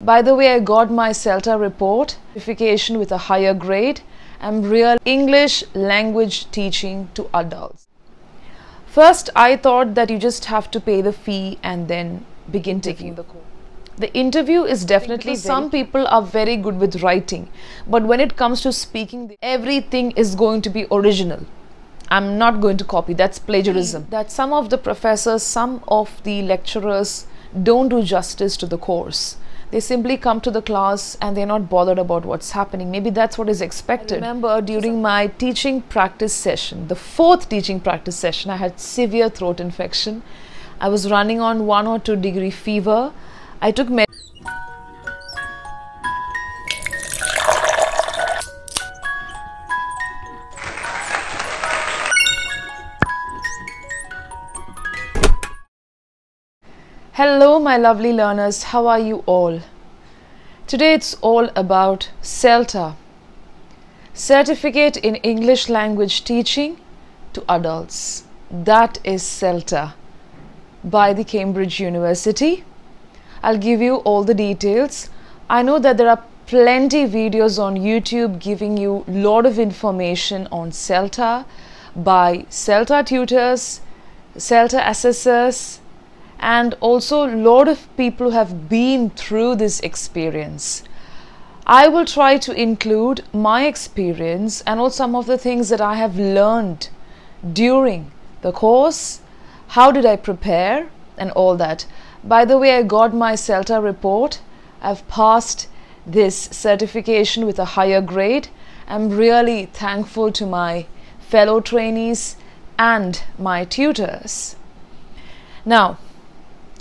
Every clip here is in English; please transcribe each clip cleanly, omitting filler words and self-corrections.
By the way, I got my CELTA report, certification with a higher grade. I'm real English language teaching to adults. First, I thought that you just have to pay the fee and then begin taking the course. The interview is definitely, some people are very good with writing, but when it comes to speaking, everything is going to be original. I'm not going to copy. That's plagiarism. That some of the professors, some of the lecturers don't do justice to the course. They simply come to the class and they're not bothered about what's happening. Maybe that's what is expected. I remember during my teaching practice session, the 4th teaching practice session, I had severe throat infection. I was running on 1 or 2 degree fever. I took Hello my lovely learners, how are you all? Today it's all about CELTA, Certificate in English Language Teaching to Adults. That is CELTA by the Cambridge University. I'll give you all the details. I know that there are plenty videos on YouTube giving you a lot of information on CELTA by CELTA tutors, CELTA assessors, and also a lot of people who have been through this experience. I will try to include my experience and also some of the things that I have learned during the course. How did I prepare and all that. By the way, I got my CELTA report. I've passed this certification with a higher grade. I'm really thankful to my fellow trainees and my tutors. Now,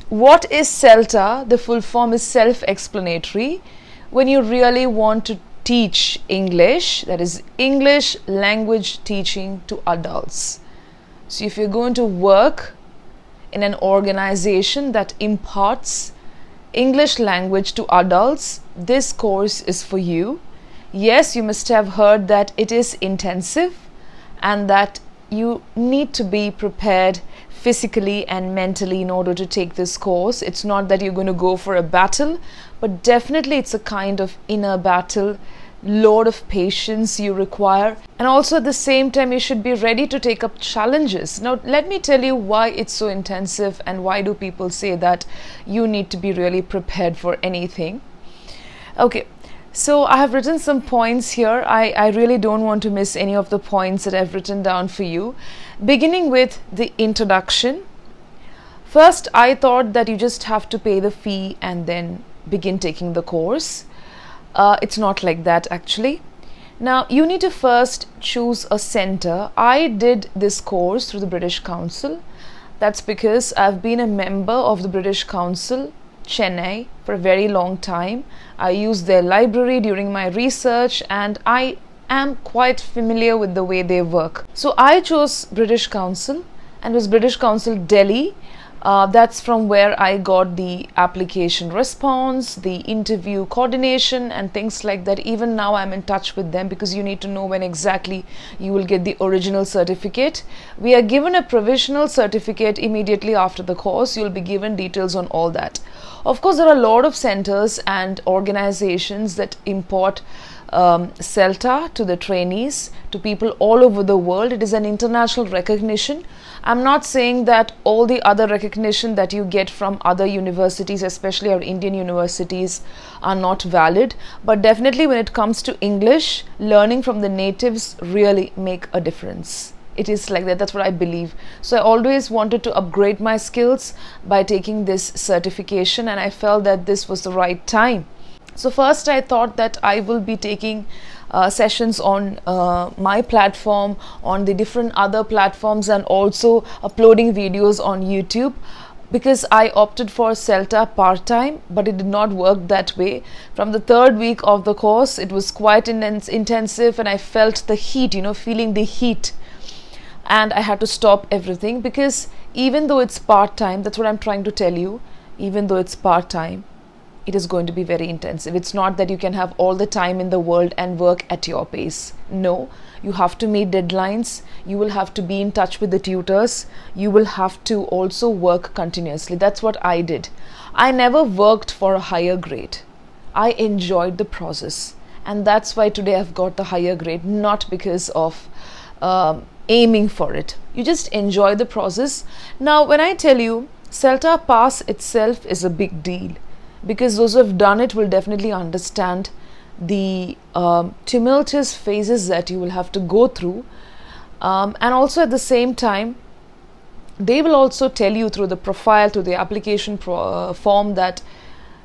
what is CELTA? The full form is self-explanatory. When you really want to teach English, that is English language teaching to adults. So if you're going to work in an organization that imparts English language to adults, this course is for you. Yes, you must have heard that it is intensive and that you need to be prepared physically and mentally in order to take this course. It's not that you're going to go for a battle, but definitely it's a kind of inner battle. Lot of patience you require, and also at the same time you should be ready to take up challenges. Now let me tell you why it's so intensive and why do people say that you need to be really prepared for anything. Okay, so I have written some points here. I really don't want to miss any of the points that I've written down for you. Beginning with the introduction. First, I thought that you just have to pay the fee and then begin taking the course. It's not like that actually. Now you need to first choose a center. I did this course through the British Council. That's because I've been a member of the British Council, Chennai, for a very long time. I used their library during my research and I am quite familiar with the way they work. So I chose British Council, and it was British Council Delhi. That's from where I got the application response, the interview coordination and things like that. Even now I'm in touch with them because you need to know when exactly you will get the original certificate. We are given a provisional certificate immediately after the course. You'll be given details on all that. Of course, there are a lot of centers and organizations that import CELTA to the trainees, to people all over the world. It is an international recognition. I'm not saying that all the other recognition that you get from other universities, especially our Indian universities, are not valid, but definitely when it comes to English, learning from the natives really make a difference. It is like that. That's what I believe. So I always wanted to upgrade my skills by taking this certification, and I felt that this was the right time. So first I thought that I will be taking sessions on my platform, on the different other platforms, and also uploading videos on YouTube, because I opted for CELTA part-time, but it did not work that way. From the 3rd week of the course, it was quite intensive and I felt the heat, feeling the heat, and I had to stop everything, because even though it's part-time, that's what I'm trying to tell you, even though it's part-time, it is going to be very intensive. It's not that you can have all the time in the world and work at your pace. No, you have to meet deadlines. You will have to be in touch with the tutors. You will have to also work continuously. That's what I did. I never worked for a higher grade. I enjoyed the process, and that's why today I've got the higher grade, not because of aiming for it. You just enjoy the process. Now when I tell you CELTA pass itself is a big deal, because those who have done it will definitely understand the tumultuous phases that you will have to go through, and also at the same time they will also tell you through the profile, through the application form, that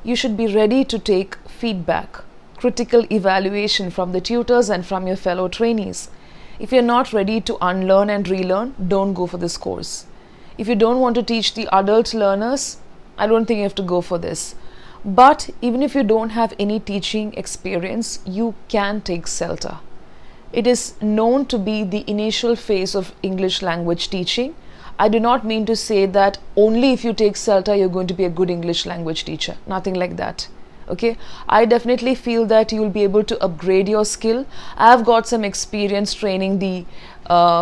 you should be ready to take feedback, critical evaluation from the tutors and from your fellow trainees. If you're not ready to unlearn and relearn, don't go for this course. If you don't want to teach the adult learners, I don't think you have to go for this. But even if you don't have any teaching experience, you can take CELTA. It is known to be the initial phase of English language teaching. I do not mean to say that only if you take CELTA you're going to be a good English language teacher. Nothing like that. Okay, I definitely feel that you will be able to upgrade your skill. I've got some experience training the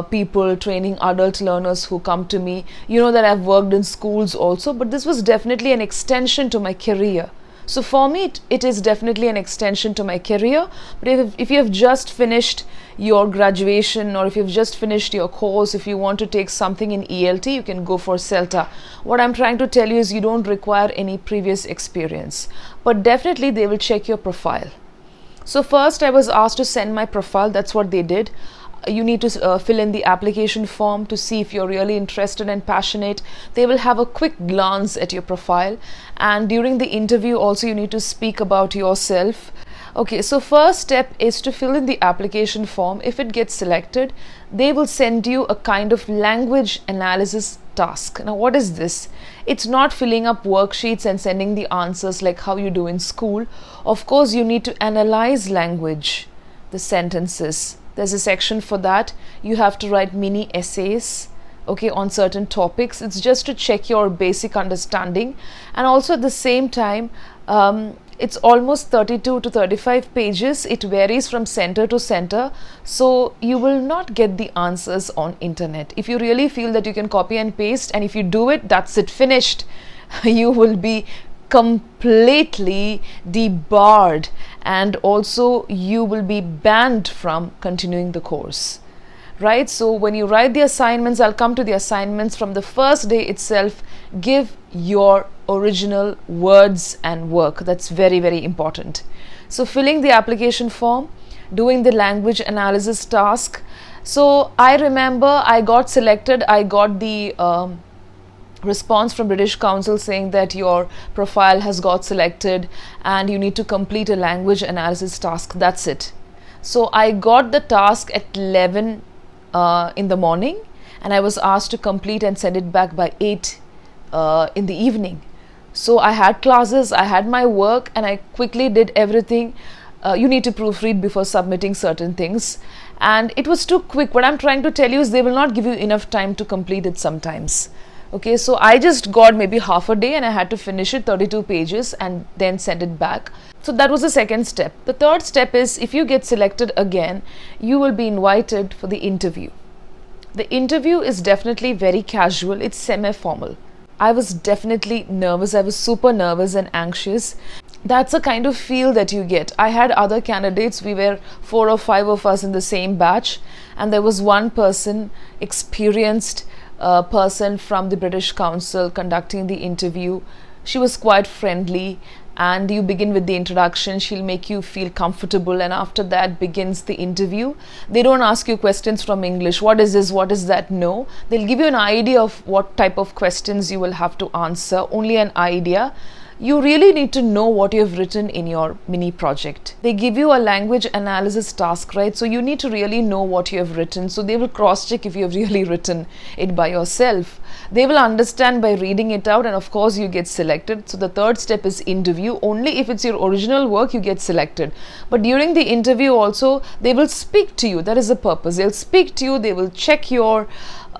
people, training adult learners who come to me. You know that I've worked in schools also, but this was definitely an extension to my career. So for me, it is definitely an extension to my career. But if you have just finished your graduation, or if you've just finished your course, if you want to take something in ELT, you can go for CELTA. What I'm trying to tell you is you don't require any previous experience, but definitely they will check your profile. So first I was asked to send my profile. That's what they did. You need to fill in the application form to see if you're really interested and passionate. They will have a quick glance at your profile, and during the interview also you need to speak about yourself. Okay, so first step is to fill in the application form. If it gets selected, they will send you a kind of language analysis task. Now what is this? It's not filling up worksheets and sending the answers like how you do in school. Of course you need to analyze language, the sentences. There's a section for that. You have to write mini essays, okay, on certain topics. It's just to check your basic understanding, and also at the same time it's almost 32 to 35 pages. It varies from center to center, so you will not get the answers on internet. If you really feel that you can copy and paste, and if you do it, that's it, finished. You will be completely debarred, and also you will be banned from continuing the course, right? So when you write the assignments, I'll come to the assignments. From the first day itself, give your original words and work. That's very, very important. So filling the application form, doing the language analysis task. So I remember I got selected. I got the response from British Council saying that your profile has got selected and you need to complete a language analysis task. That's it. So I got the task at 11 in the morning, and I was asked to complete and send it back by 8 in the evening. So I had classes, I had my work, and I quickly did everything. You need to proofread before submitting certain things, and it was too quick. What I'm trying to tell you is they will not give you enough time to complete it sometimes. Okay, so I just got maybe half a day and I had to finish it, 32 pages, and then send it back. So that was the second step. The third step is, if you get selected again, you will be invited for the interview. The interview is definitely very casual. It's semi-formal. I was definitely nervous. I was super nervous and anxious. That's a kind of feel that you get. I had other candidates. We were 4 or 5 of us in the same batch, and there was one person, experienced person from the British Council, conducting the interview. She was quite friendly, and you begin with the introduction. She'll make you feel comfortable, and after that begins the interview. They don't ask you questions from English. What is this? What is that? No. They'll give you an idea of what type of questions you will have to answer, only an idea. You really need to know what you have written in your mini project. They give you a language analysis task, right? So you need to really know what you have written. So they will cross-check if you have really written it by yourself. They will understand by reading it out, and of course you get selected. So the third step is interview. Only if it's your original work you get selected. But during the interview also, they will speak to you. That is the purpose. They'll speak to you. They will check your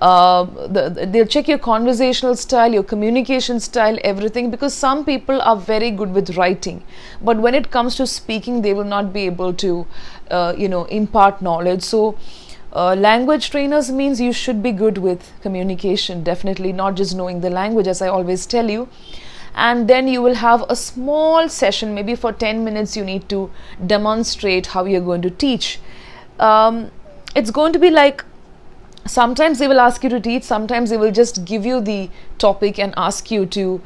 they'll check your conversational style, your communication style, everything, because some people are very good with writing, but when it comes to speaking they will not be able to impart knowledge. So language trainers means you should be good with communication, definitely, not just knowing the language, as I always tell you. and then you will have a small session, maybe for 10 minutes you need to demonstrate how you're going to teach. It's going to be like, sometimes they will ask you to teach, sometimes they will just give you the topic and ask you to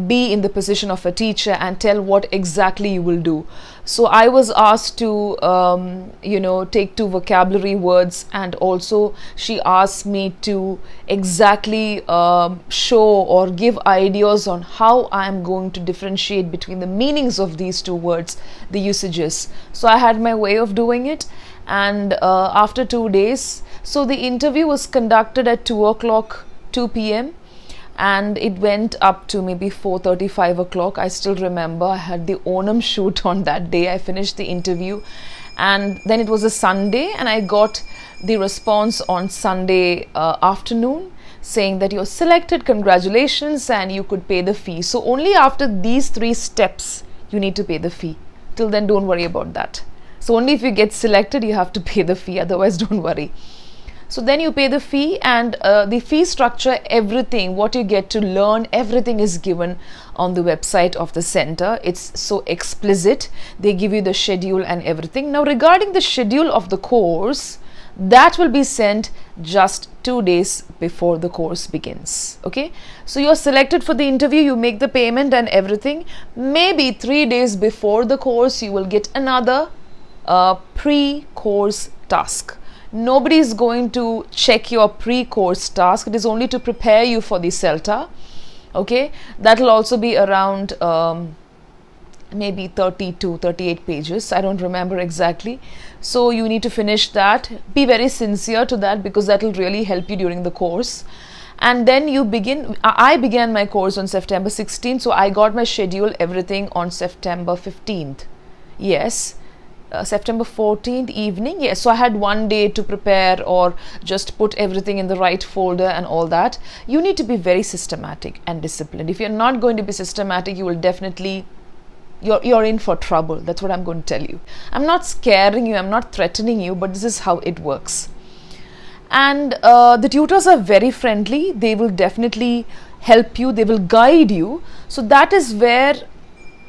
be in the position of a teacher and tell what exactly you will do. So I was asked to take 2 vocabulary words, and also she asked me to exactly show or give ideas on how I am going to differentiate between the meanings of these 2 words, the usages. So I had my way of doing it, and after 2 days, so the interview was conducted at 2 p.m. and it went up to maybe 4:30, 5 o'clock. I still remember I had the Onam shoot on that day. I finished the interview, and then it was a Sunday, and I got the response on Sunday afternoon saying that you're selected, congratulations, and you could pay the fee. So only after these 3 steps you need to pay the fee. Till then, don't worry about that. So only if you get selected you have to pay the fee, otherwise don't worry. So then you pay the fee, and the fee structure, everything, what you get to learn, everything is given on the website of the center. It's so explicit. They give you the schedule and everything. Now regarding the schedule of the course, that will be sent just 2 days before the course begins. Okay, so you're selected for the interview, you make the payment and everything. Maybe 3 days before the course you will get another pre-course task. Nobody is going to check your pre-course task. It is only to prepare you for the CELTA. Okay, that will also be around maybe 30 to 38 pages. I don't remember exactly. So you need to finish that. Be very sincere to that, because that will really help you during the course. And then you begin. I began my course on September 16th, so I got my schedule, everything on September 15th. Yes. September 14th evening. Yes, so I had 1 day to prepare or just put everything in the right folder and all that. You need to be very systematic and disciplined. If you're not going to be systematic, you will definitely, you're in for trouble. That's what I'm going to tell you. I'm not scaring you, I'm not threatening you, but this is how it works. And the tutors are very friendly. They will definitely help you, they will guide you. So that is where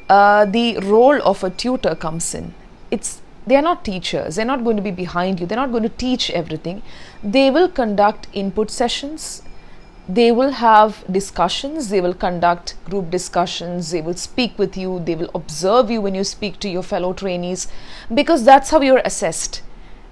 the role of a tutor comes in. They are not teachers, they're not going to be behind you, they're not going to teach everything. They will conduct input sessions, they will have discussions, they will conduct group discussions, they will speak with you, they will observe you when you speak to your fellow trainees, because that's how you're assessed.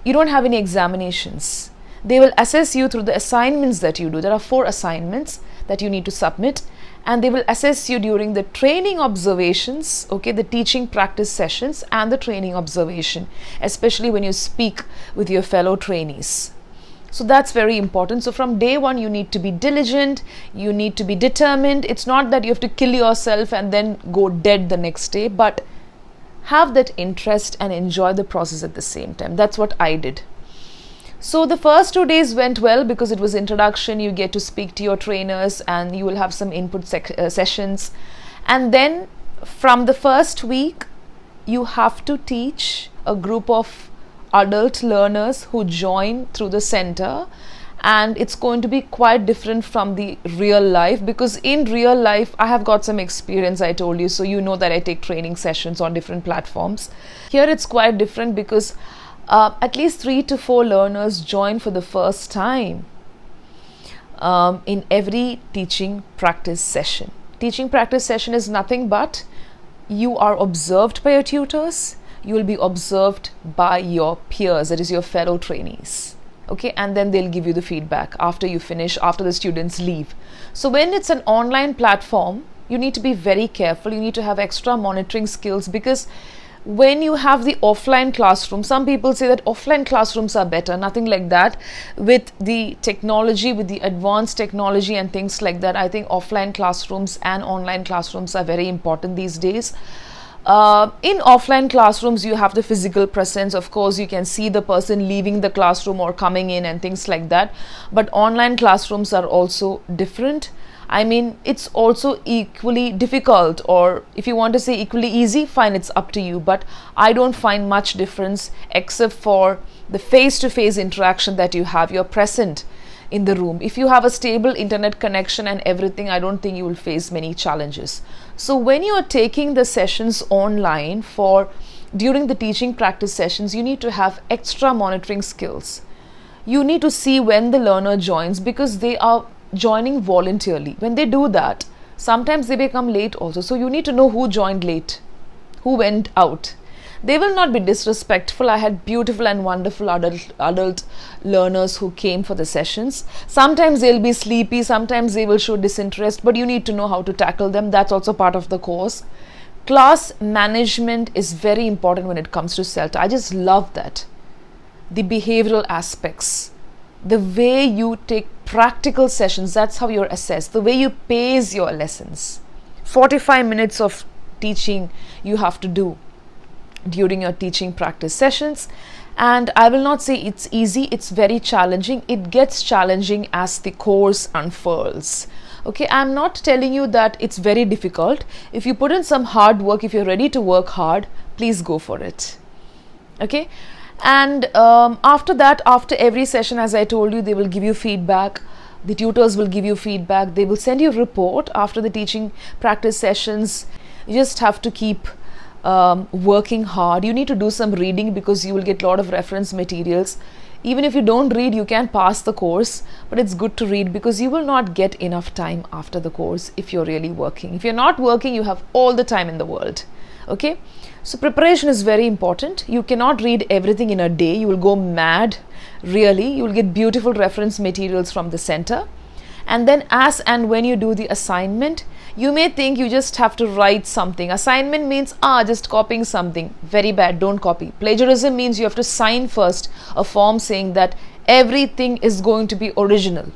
You don't have any examinations. They will assess you through the assignments that you do. There are 4 assignments that you need to submit, and they will assess you during the training observations, okay, the teaching practice sessions and the training observation, especially when you speak with your fellow trainees. So that's very important. So from day 1 you need to be diligent, you need to be determined. It's not that you have to kill yourself and then go dead the next day, but have that interest and enjoy the process at the same time. That's what I did. So the first 2 days went well because it was introduction. You get to speak to your trainers and you will have some input sessions. And then from the first week, you have to teach a group of adult learners who join through the center. And it's going to be quite different from the real life, because in real life, I have got some experience, I told you. So you know that I take training sessions on different platforms. Here it's quite different because at least 3 to 4 learners join for the first time in every teaching practice session. Teaching practice session is nothing but you are observed by your tutors, you will be observed by your peers, that is your fellow trainees. Okay, and then they'll give you the feedback after you finish, after the students leave. So when it's an online platform, you need to be very careful. You need to have extra monitoring skills, because when you have the offline classroom, some people say that offline classrooms are better. Nothing like that. With the technology, with the advanced technology and things like that, I think offline classrooms and online classrooms are very important these days. In offline classrooms, you have the physical presence. Of course, you can see the person leaving the classroom or coming in and things like that. But online classrooms are also different. I mean, it's also equally difficult, or if you want to say equally easy, fine, it's up to you. But I don't find much difference except for the face-to-face interaction that you have. You're present. in the room. If you have a stable internet connection and everything, I don't think you will face many challenges. So when you are taking the sessions online during the teaching practice sessions, you need to have extra monitoring skills. You need to see when the learner joins, because they are joining voluntarily. When they do that, sometimes they become late also. So you need to know who joined late, who went out. They will not be disrespectful. I had beautiful and wonderful adult learners who came for the sessions. Sometimes they'll be sleepy, sometimes they will show disinterest, but you need to know how to tackle them. That's also part of the course. Class management is very important when it comes to CELTA. I just love that. The behavioral aspects, the way you take practical sessions, that's how you're assessed, the way you pace your lessons. 45 minutes of teaching you have to do during your teaching practice sessions, and I will not say it's easy, it's very challenging. It gets challenging as the course unfurls. Okay, I'm not telling you that it's very difficult. If you put in some hard work, if you're ready to work hard, please go for it. Okay. And after that, after every session, as I told you, they will give you feedback. The tutors will give you feedback. They will send you a report after the teaching practice sessions. You just have to keep working hard. You need to do some reading, because you will get a lot of reference materials. Even if you don't read, you can pass the course, but it's good to read, because you will not get enough time after the course if you're really working. If you're not working, you have all the time in the world. Okay. So preparation is very important. You cannot read everything in a day. You will go mad, really. You will get beautiful reference materials from the center. And then as and when you do the assignment, you may think you just have to write something. Assignment means, just copying something. Very bad, don't copy. Plagiarism means you have to sign first a form saying that everything is going to be original.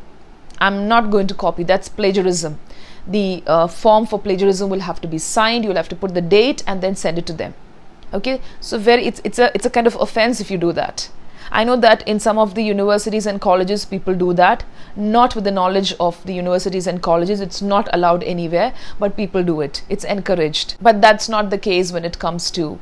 I'm not going to copy. That's plagiarism. The form for plagiarism will have to be signed. You'll have to put the date and then send it to them. Okay, so it's a kind of offense if you do that. I know that in some of the universities and colleges people do that, not with the knowledge of the universities and colleges. It's not allowed anywhere, but people do it. It's encouraged. But that's not the case when it comes to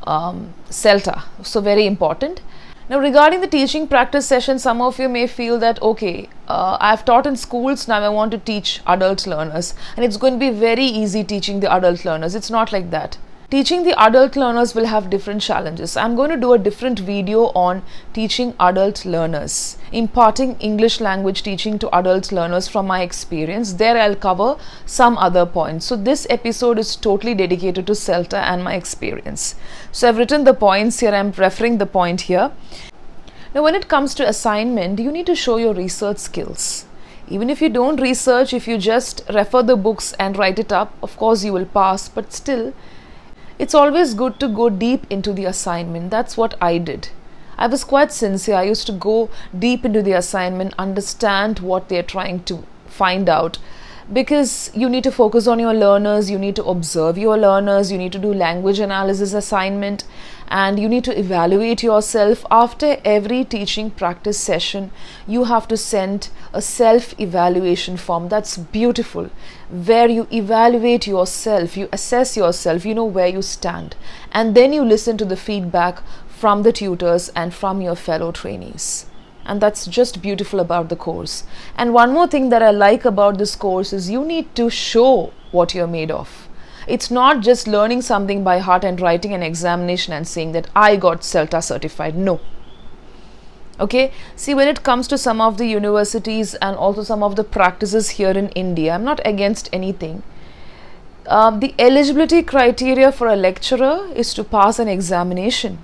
CELTA. So very important. Now regarding the teaching practice session, some of you may feel that, okay, I've taught in schools, now I want to teach adult learners, and it's going to be very easy teaching the adult learners. It's not like that. Teaching the adult learners will have different challenges. I'm going to do a different video on teaching adult learners, imparting English language teaching to adult learners from my experience. There I'll cover some other points. So this episode is totally dedicated to CELTA and my experience. So I've written the points here. I'm referring the point here. Now when it comes to assignment, you need to show your research skills. Even if you don't research, if you just refer the books and write it up, of course you will pass, but still, it's always good to go deep into the assignment. That's what I did. I was quite sincere. I used to go deep into the assignment, understand what they're trying to find out, because you need to focus on your learners, you need to observe your learners, you need to do language analysis assignment, and you need to evaluate yourself. After every teaching practice session, you have to send a self-evaluation form. That's beautiful, where you evaluate yourself, you assess yourself, you know where you stand, and then you listen to the feedback from the tutors and from your fellow trainees. And that's just beautiful about the course. And one more thing that I like about this course is you need to show what you're made of. It's not just learning something by heart and writing an examination and saying that I got CELTA certified. No. Okay, see, when it comes to some of the universities and also some of the practices here in India, I'm not against anything. The eligibility criteria for a lecturer is to pass an examination.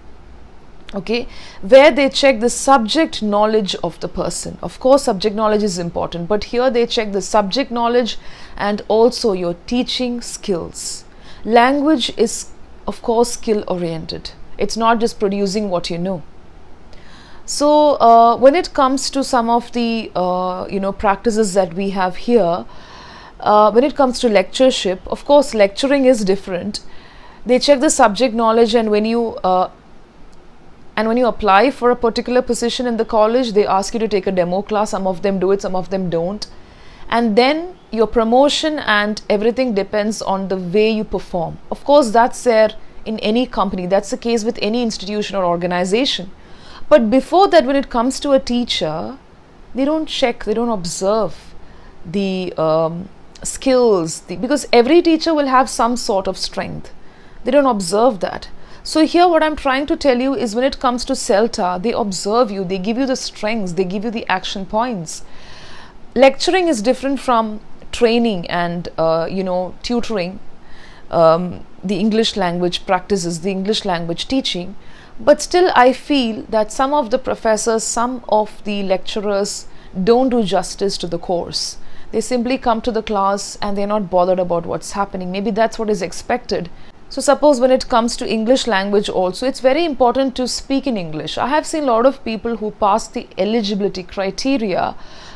Okay, where they check the subject knowledge of the person. Of course, subject knowledge is important, but here they check the subject knowledge and also your teaching skills. Language is, of course, skill oriented. It's not just producing what you know. So when it comes to some of the practices that we have here, when it comes to lectureship, of course, lecturing is different. They check the subject knowledge, and when you apply for a particular position in the college, they ask you to take a demo class. Some of them do it, some of them don't. And then your promotion and everything depends on the way you perform. Of course, that's there in any company. That's the case with any institution or organization. But before that, when it comes to a teacher, they don't check, they don't observe the skills, because every teacher will have some sort of strength. They don't observe that. So here what I'm trying to tell you is, when it comes to CELTA, they observe you, they give you the strengths, they give you the action points. Lecturing is different from training and tutoring, the English language practices, the English language teaching. But still I feel that some of the professors, some of the lecturers don't do justice to the course. They simply come to the class and they're not bothered about what's happening. Maybe that's what is expected. So suppose when it comes to English language also, it's very important to speak in English. I have seen a lot of people who pass the eligibility criteria,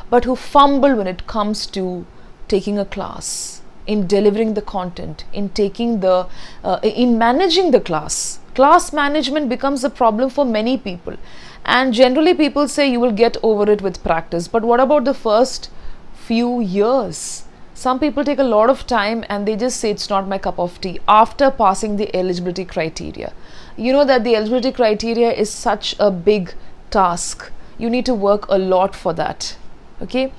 but who fumble when it comes to taking a class, in delivering the content, in taking the, in managing the class. Class management becomes a problem for many people. And generally people say you will get over it with practice. But what about the first few years? Some people take a lot of time and they just say it's not my cup of tea after passing the eligibility criteria. You know that the eligibility criteria is such a big task. You need to work a lot for that. Okay.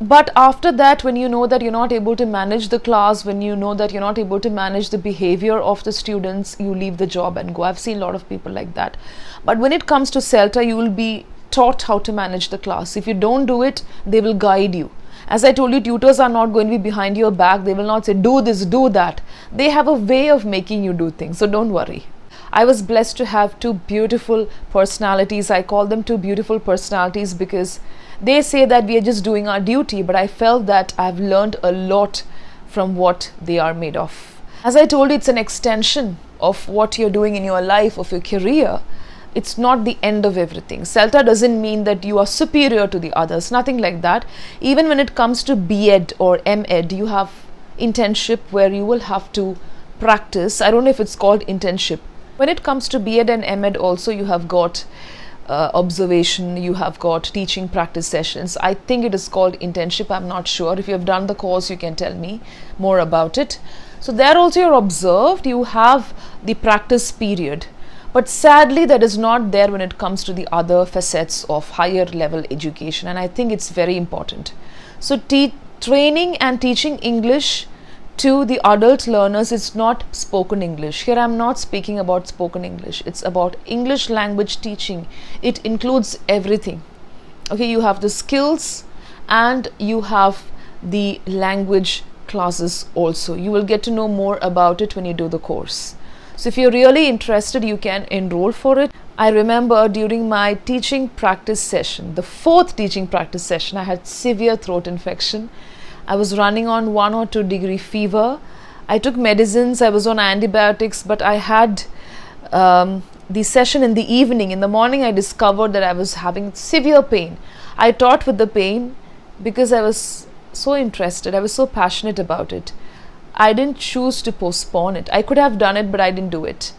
But after that, when you know that you're not able to manage the class, when you know that you're not able to manage the behavior of the students, you leave the job and go. I've seen a lot of people like that. But when it comes to CELTA, you will be taught how to manage the class. If you don't do it, they will guide you. As I told you, tutors are not going to be behind your back. They will not say, do this, do that. They have a way of making you do things. So don't worry. I was blessed to have two beautiful personalities. I call them two beautiful personalities because they say that we are just doing our duty. But I felt that I've learned a lot from what they are made of. As I told you, it's an extension of what you're doing in your life, of your career. It's not the end of everything. CELTA doesn't mean that you are superior to the others, nothing like that. Even when it comes to B.Ed or M.Ed, you have internship where you will have to practice. I don't know if it's called internship. When it comes to B.Ed and M.Ed also, you have got observation, you have got teaching practice sessions. I think it is called internship. I'm not sure. If you have done the course, you can tell me more about it. So there also you're observed, you have the practice period. But sadly, that is not there when it comes to the other facets of higher level education. And I think it's very important. So training and teaching English to the adult learners is not spoken English. Here I'm not speaking about spoken English. It's about English language teaching. It includes everything. Okay, you have the skills and you have the language classes also. You will get to know more about it when you do the course. So if you're really interested, you can enroll for it. I remember during my teaching practice session, the 4th teaching practice session, I had severe throat infection. I was running on 1 or 2 degree fever. I took medicines, I was on antibiotics, but I had the session in the evening. In the morning, I discovered that I was having severe pain. I taught with the pain because I was so interested. I was so passionate about it. I didn't choose to postpone it. I could have done it, but I didn't do it.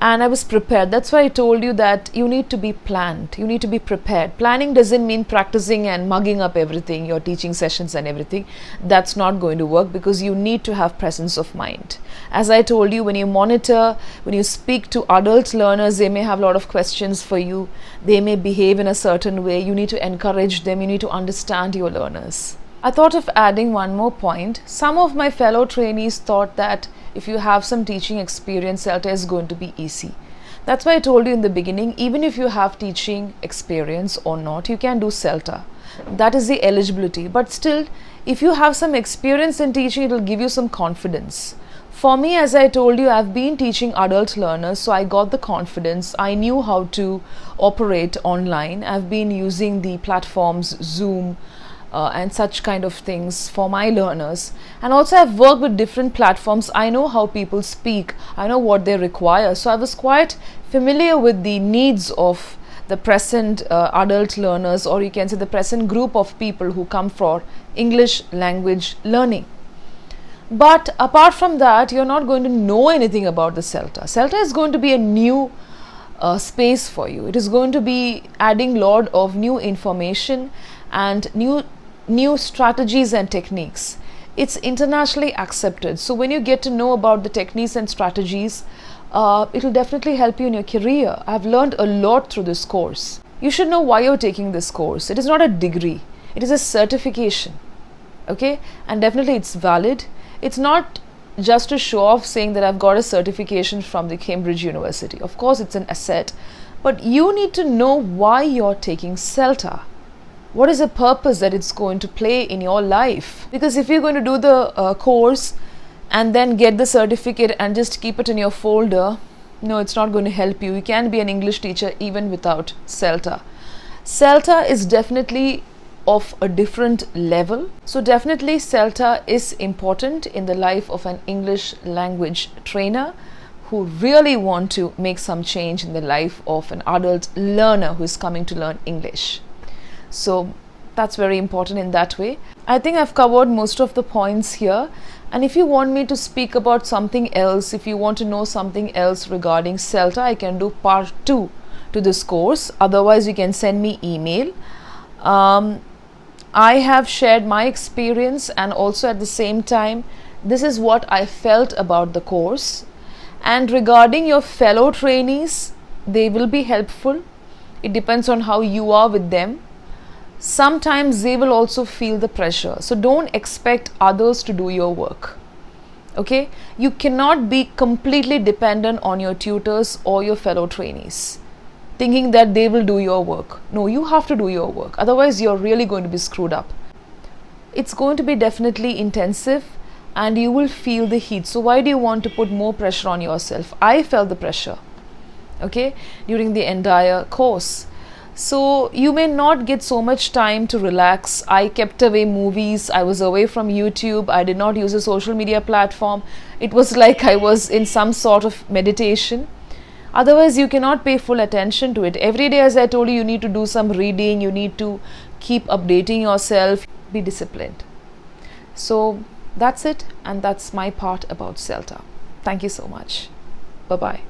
And I was prepared. That's why I told you that you need to be planned. You need to be prepared. Planning doesn't mean practicing and mugging up everything, your teaching sessions and everything. That's not going to work because you need to have presence of mind. As I told you, when you monitor, when you speak to adult learners, they may have a lot of questions for you. They may behave in a certain way. You need to encourage them. You need to understand your learners. I thought of adding one more point. Some of my fellow trainees thought that if you have some teaching experience, CELTA is going to be easy. That's why I told you in the beginning, even if you have teaching experience or not, you can do CELTA. That is the eligibility. But still, if you have some experience in teaching, it will give you some confidence. For me, as I told you, I've been teaching adult learners, so I got the confidence. I knew how to operate online. I've been using the platforms Zoom, and such kind of things for my learners. And also I've worked with different platforms. I know how people speak. I know what they require. So I was quite familiar with the needs of the present adult learners, or you can say the present group of people who come for English language learning. But apart from that, you're not going to know anything about the CELTA. CELTA is going to be a new space for you. It is going to be adding a lot of new information and new strategies and techniques. It's internationally accepted. So when you get to know about the techniques and strategies, it will definitely help you in your career. I've learned a lot through this course. You should know why you're taking this course. It is not a degree, it is a certification. Okay, and definitely it's valid. It's not just to show off saying that I've got a certification from the Cambridge University. Of course, it's an asset, but you need to know why you're taking CELTA. What is the purpose that it's going to play in your life? Because if you're going to do the course and then get the certificate and just keep it in your folder, no, it's not going to help you. You can be an English teacher even without CELTA. CELTA is definitely of a different level. So definitely CELTA is important in the life of an English language trainer who really want to make some change in the life of an adult learner who is coming to learn English. So that's very important in that way. I think I've covered most of the points here. And if you want me to speak about something else, if you want to know something else regarding CELTA, I can do part 2 to this course. Otherwise, you can send me email. I have shared my experience, and also at the same time, this is what I felt about the course. And regarding your fellow trainees, they will be helpful. It depends on how you are with them. Sometimes they will also feel the pressure. So don't expect others to do your work. Okay? You cannot be completely dependent on your tutors or your fellow trainees, thinking that they will do your work. No, you have to do your work. Otherwise, you're really going to be screwed up. It's going to be definitely intensive and you will feel the heat. So why do you want to put more pressure on yourself? I felt the pressure, okay, during the entire course. So you may not get so much time to relax. I kept away movies. I was away from YouTube. I did not use a social media platform. It was like I was in some sort of meditation. Otherwise, you cannot pay full attention to it. Every day, as I told you, you need to do some reading. You need to keep updating yourself. Be disciplined. So that's it. And that's my part about CELTA. Thank you so much. Bye-bye.